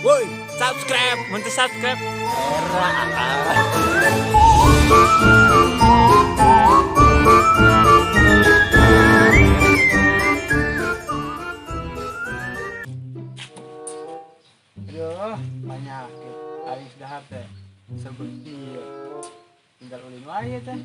Woi, subscribe, untuk subscribe. Aduh, banyak alis dahar teh. Seperti tinggal ulin wae teh.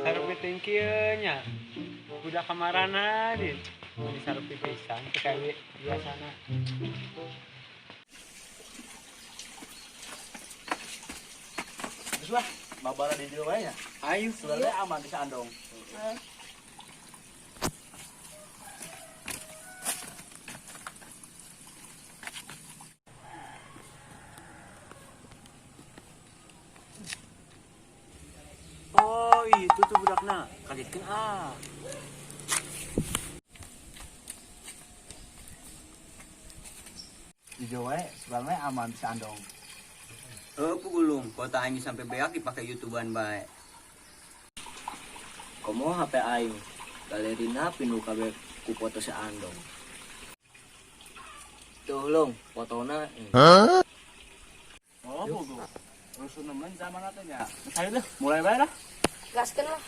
Sarupi tingkieunya. Budak kamarana di sarupi pisan teh kayak biasana. Terus lah, babara di dieu wae nya. Ayo, Sebenarnya aman di Andong. oh itu tuh budakna. Kagetkeun Di dieu wae sebenarnya aman di Andong. Pugulung, kota aing sampai beak dipakai YouTubean bae. Komo HP aing galerina pinu kabeh ku foto si Andong. Tuh long fotona. Oh, bugu. Rusun nemen zaman teh nya. Ayo deh, mulai bae dah. Gaskeun lah.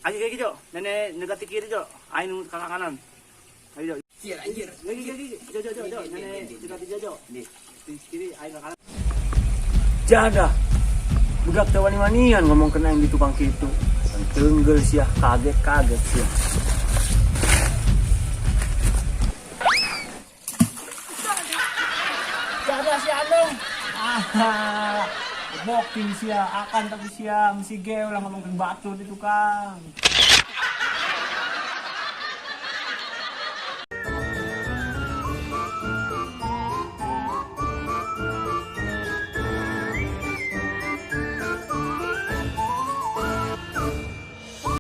Ayo kayak gitu, nenek negati kiri jo, aing nu kakak kanan. Ayo jo. Anjir anjir. Lagi, jo, nenek negati jo. Nih, kiri aing kanan. Jadah. Budak teh wani-wanian ngomong kena yang di tukang kitu. Tenggel sia, kaget sia. Jadah si Andong. Booking sia, akan tapi sia, mesti ge ulah ngomongkeun batu di tukang.